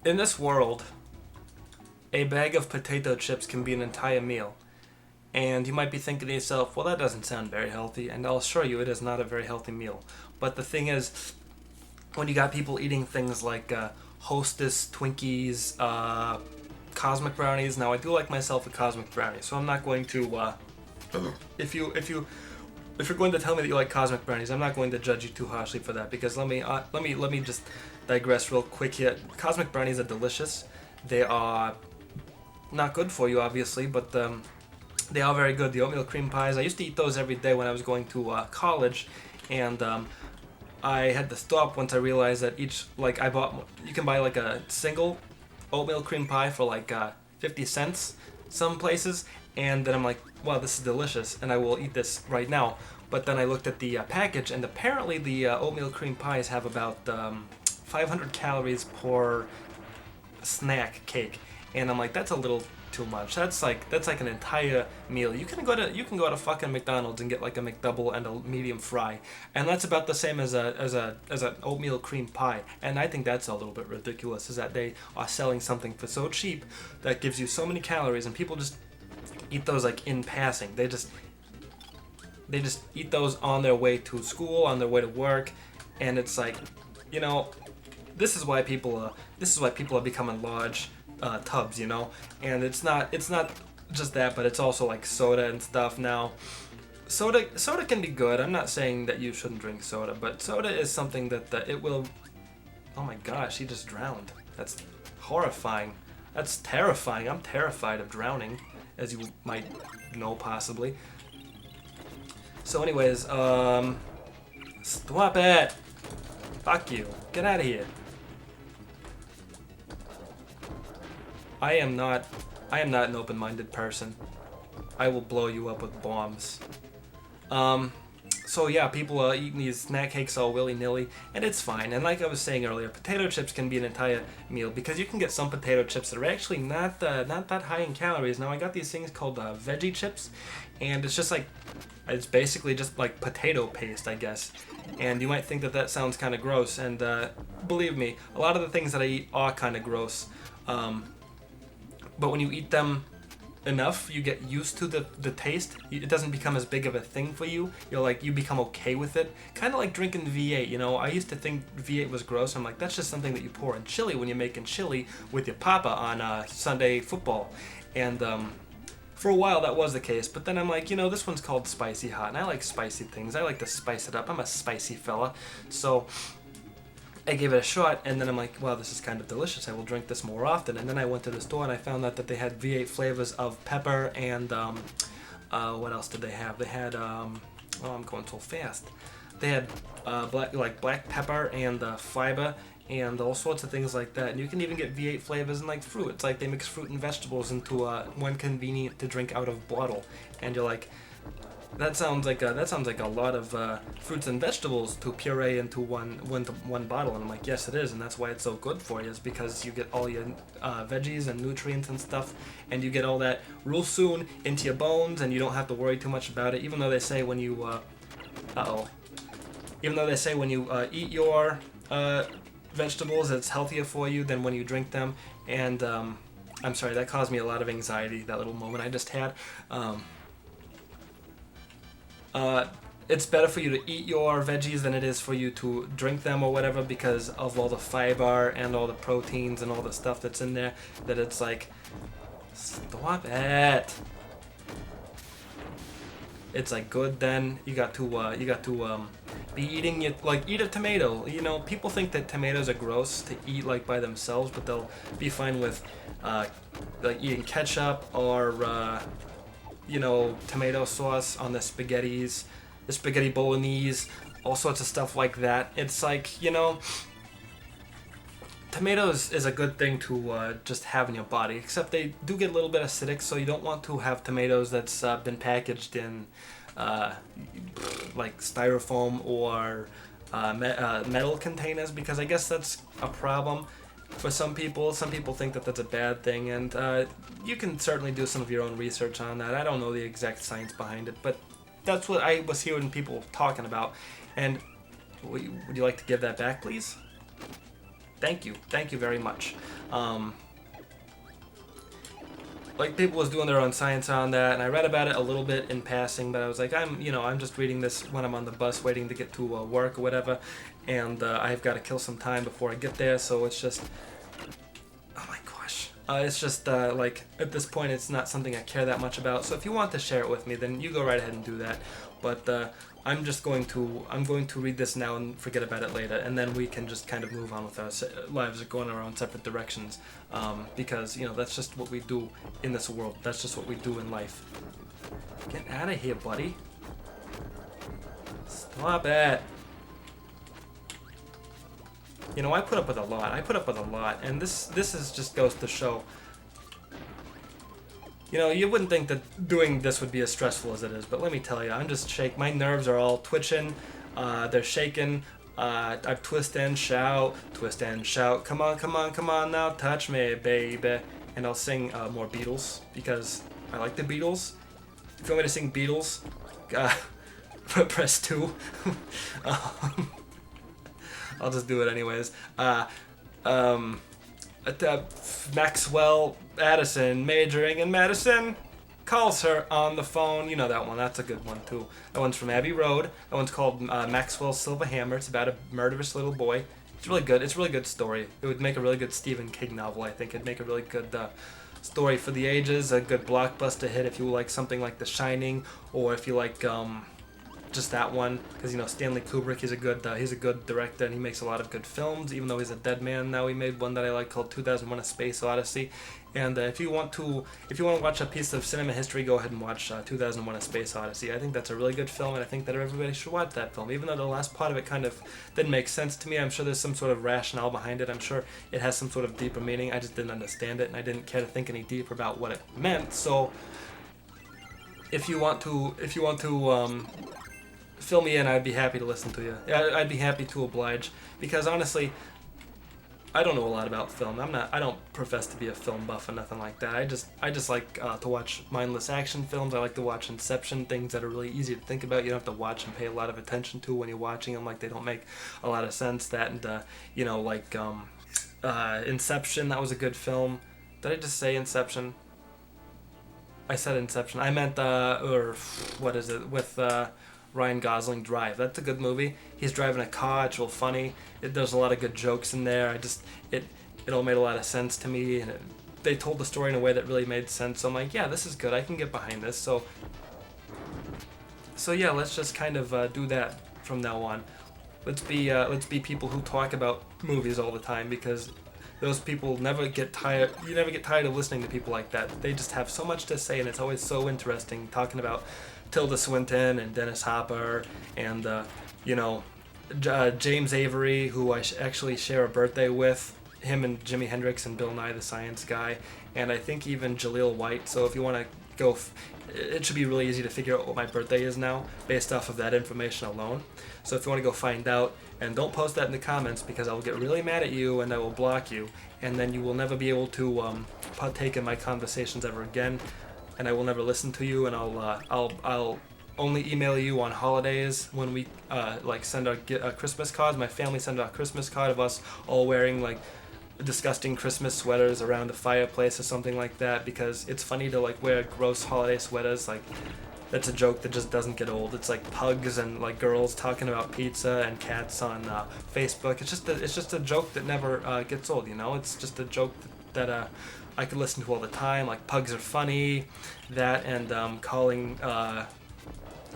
In this world, a bag of potato chips can be an entire meal. And you might be thinking to yourself, well, that doesn't sound very healthy. And I'll assure you, it is not a very healthy meal. But the thing is, when you got people eating things like Hostess, Twinkies, Cosmic Brownies. Now, I do like myself a Cosmic Brownie, so I'm not going to. If you're going to tell me that you like Cosmic Brownies, I'm not going to judge you too harshly for that, because let me just digress real quick here. Cosmic Brownies are delicious. They are not good for you, obviously, but they are very good. The oatmeal cream pies, I used to eat those every day when I was going to college, and I had to stop once I realized that you can buy like a single oatmeal cream pie for like 50 cents some places, and then I'm like, wow, this is delicious, and I will eat this right now. But then I looked at the package, and apparently the oatmeal cream pies have about 500 calories per snack cake, and I'm like, that's a little too much. That's like an entire meal. You can go to fucking McDonald's and get like a McDouble and a medium fry, and that's about the same as an oatmeal cream pie. And I think that's a little bit ridiculous. Is that they are selling something for so cheap that gives you so many calories, and people just eat those like in passing. They just eat those on their way to school, on their way to work, and it's like, you know, this is why people are becoming large tubs, and it's not just that, but it's also like soda and stuff now. Soda can be good. I'm not saying that you shouldn't drink soda, but soda is something that it will. Oh my gosh, he just drowned. That's horrifying. That's terrifying. I'm terrified of drowning, as you might know possibly. So, anyways, stop it. Fuck you. Get out of here. I am not an open-minded person. I will blow you up with bombs. So yeah, people are eating these snack cakes all willy-nilly, and it's fine. And like I was saying earlier, potato chips can be an entire meal, because you can get some potato chips that are actually not that high in calories. Now, I got these things called veggie chips, and it's basically just like potato paste, I guess. And you might think that sounds kind of gross, and believe me, a lot of the things that I eat are kind of gross. But when you eat them enough, you get used to the taste. It doesn't become as big of a thing for you. You become okay with it. Kind of like drinking V8, I used to think V8 was gross. I'm like, that's just something that you pour in chili when you're making chili with your papa on Sunday football. And for a while that was the case, but then I'm like, this one's called spicy hot, and I like spicy things. I like to spice it up. I'm a spicy fella. So I gave it a shot, and then I'm like, wow, this is kind of delicious. I will drink this more often. And then I went to the store and I found out that they had V8 flavors of pepper and what else did they have? They had oh, I'm going so fast. They had black pepper and fiber and all sorts of things like that. And you can even get V8 flavors in like fruit. It's like they mix fruit and vegetables into one convenient to drink out of bottle. And you're like, that sounds like a lot of fruits and vegetables to puree into one bottle. And I'm like, yes, it is, and that's why it's so good for you. Is because you get all your veggies and nutrients and stuff, and you get all that real soon into your bones, and you don't have to worry too much about it. Even though they say when you eat your vegetables, it's healthier for you than when you drink them. And I'm sorry, that caused me a lot of anxiety. That little moment I just had. It's better for you to eat your veggies than it is for you to drink them or whatever, because of all the fiber and all the proteins and all the stuff that's in there, that it's like, stop it. It's like good. Then you got to be eating it, like eat a tomato. People think that tomatoes are gross to eat like by themselves, but they'll be fine with like eating ketchup or tomato sauce on the spaghetti bolognese, all sorts of stuff like that. It's like, tomatoes is a good thing to just have in your body, except they do get a little bit acidic, so you don't want to have tomatoes that's been packaged in like styrofoam or metal containers, because I guess that's a problem for some people. Some people think that that's a bad thing, and you can certainly do some of your own research on that. I don't know the exact science behind it, but that's what I was hearing people talking about. And would you like to give that back, please? thank you very much. Like people was doing their own science on that, and I read about it a little bit in passing, but I was like, I'm just reading this when I'm on the bus waiting to get to work or whatever, and I've got to kill some time before I get there, so it's just, oh my gosh, it's just like at this point it's not something I care that much about. So if you want to share it with me, then you go right ahead and do that. But I'm going to read this now and forget about it later, and then we can just kind of move on with our lives, going our own separate directions, because that's just what we do in this world. That's just what we do in life. Get out of here, buddy. Stop it. I put up with a lot. And this just goes to show. You wouldn't think that doing this would be as stressful as it is, but let me tell you, I'm just my nerves are all twitching, they're shaking, I twist and shout, come on now, touch me, baby, and I'll sing more Beatles, because I like the Beatles. If you want me to sing Beatles, press 2. I'll just do it anyways. Maxwell Addison, majoring in medicine, calls her on the phone. You know that one. That's a good one too. That one's from Abbey Road. That one's called Maxwell's Silver Hammer. It's about a murderous little boy. It's really good. It's a really good story. It would make a really good Stephen King novel, I think. It'd make a really good story for the ages. A good blockbuster hit if you like something like The Shining, or if you like just that one, because Stanley Kubrick, he's a good director, and he makes a lot of good films, even though he's a dead man now. He made one that I like called 2001: A Space Odyssey. And if you want to watch a piece of cinema history, go ahead and watch 2001: A Space Odyssey. I think that's a really good film, and I think that everybody should watch that film, even though the last part of it kind of didn't make sense to me. I'm sure there's some sort of rationale behind it. I'm sure it has some sort of deeper meaning. I just didn't understand it, and I didn't care to think any deeper about what it meant. So if you want to fill me in, I'd be happy to listen to you. I'd be happy to oblige, because honestly, I don't know a lot about film. I don't profess to be a film buff or nothing like that. I just like to watch mindless action films. I like to watch Inception, things that are really easy to think about. You don't have to watch and pay a lot of attention to when you're watching them. Like, they don't make a lot of sense. That and Inception, that was a good film. Did I just say Inception? I said Inception. I meant or what is it with Ryan Gosling, Drive. That's a good movie. He's driving a car. It's real funny. There's a lot of good jokes in there. It all made a lot of sense to me, and they told the story in a way that really made sense. So I'm like, yeah, this is good. I can get behind this. So yeah, let's just kind of do that from now on. Let's be people who talk about movies all the time, because those people never get tired. You never get tired of listening to people like that. They just have so much to say, and it's always so interesting talking about Tilda Swinton and Dennis Hopper and James Avery, who I actually share a birthday with, him and Jimi Hendrix and Bill Nye the Science Guy, and I think even Jaleel White. So if you want to go, it should be really easy to figure out what my birthday is now based off of that information alone. So if you want to go find out, and don't post that in the comments, because I will get really mad at you and I will block you, and then you will never be able to partake in my conversations ever again. And I will never listen to you, and I'll only email you on holidays when we send our Christmas cards. My family send out a Christmas card of us all wearing disgusting Christmas sweaters around a fireplace or something like that, because it's funny to wear gross holiday sweaters. That's a joke that just doesn't get old. It's like pugs and girls talking about pizza and cats on Facebook. It's just a joke that never gets old. It's just a joke that I could listen to all the time. Like, pugs are funny, that, and calling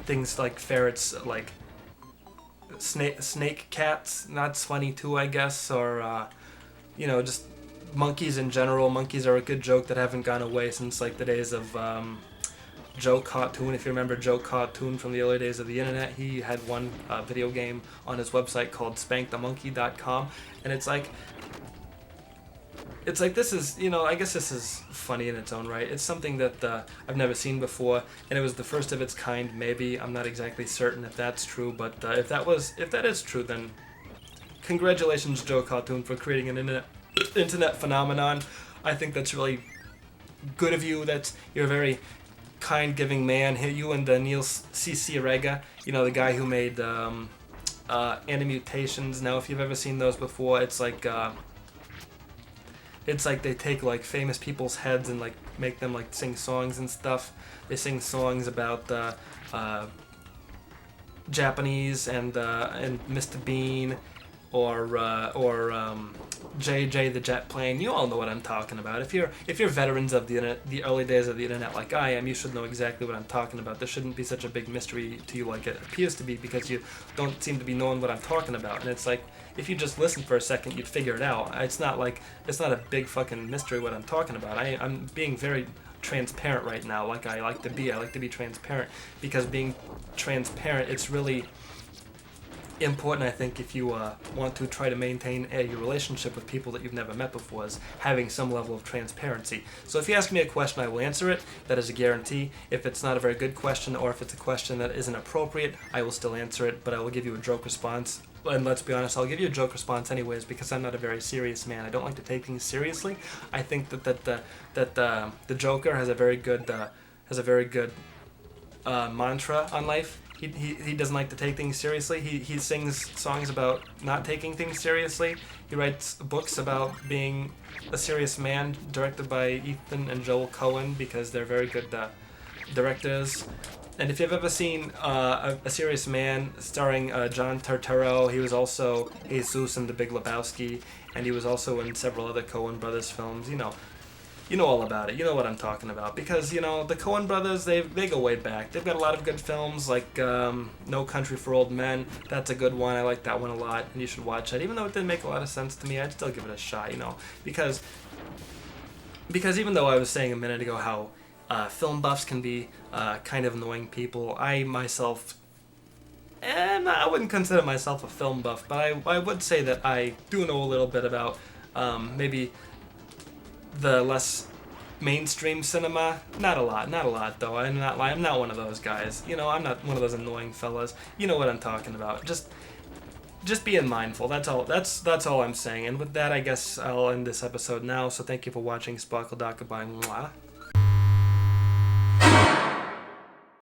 things like ferrets snake cats, that's funny too, I guess. Or just monkeys in general. Monkeys are a good joke that haven't gone away since the days of Joe Cartoon. If you remember Joe Cartoon from the early days of the internet, he had one video game on his website called spankthemonkey.com, and it's like this is, I guess this is funny in its own right. It's something that I've never seen before, and it was the first of its kind, maybe. I'm not exactly certain if that's true, but if that is true, then congratulations, Joe Cartoon, for creating an internet phenomenon. I think that's really good of you. You're a very kind, giving man. You and Neil C.C. Rega, the guy who made Animutations. Now, if you've ever seen those before, it's it's like they take like famous people's heads and like make them like sing songs and stuff. They sing songs about Japanese and Mr. Bean or JJ the Jet Plane. You all know what I'm talking about. If you're veterans of the internet, the early days of the internet like I am, you should know exactly what I'm talking about. This shouldn't be such a big mystery to you like it appears to be, because you don't seem to be knowing what I'm talking about. And it's like, if you just listen for a second, you'd figure it out. It's not a big fucking mystery what I'm talking about. I'm being very transparent right now, like I like to be. I like to be transparent, because being transparent, it's really important, I think, if you want to try to maintain a relationship with people that you've never met before, is having some level of transparency. So if you ask me a question, I will answer it. That is a guarantee. If it's not a very good question, or if it's a question that isn't appropriate, I will still answer it, but I will give you a joke response. And let's be honest, I'll give you a joke response anyways, because I'm not a very serious man. I don't like to take things seriously. I think that the Joker has a very good mantra on life. He doesn't like to take things seriously. He sings songs about not taking things seriously. He writes books about being a serious man, directed by Ethan and Joel Cohen, because they're very good directors. And if you've ever seen a Serious Man starring John Turturro, he was also Jesus in The Big Lebowski, and he was also in several other Coen Brothers films. You know all about it. You know what I'm talking about, because the Coen Brothers, they go way back. They've got a lot of good films, like No Country for Old Men. That's a good one. I like that one a lot, and you should watch it. Even though it didn't make a lot of sense to me, I'd still give it a shot. Because even though I was saying a minute ago how film buffs can be kind of annoying people, I myself, I wouldn't consider myself a film buff, but I would say that I do know a little bit about maybe the less mainstream cinema. Not a lot though. I'm not one of those guys. I'm not one of those annoying fellas. You know what I'm talking about. Just being mindful. That's all I'm saying. And with that, I guess I'll end this episode now. So thank you for watching. SparkleDart. Goodbye. Mwah.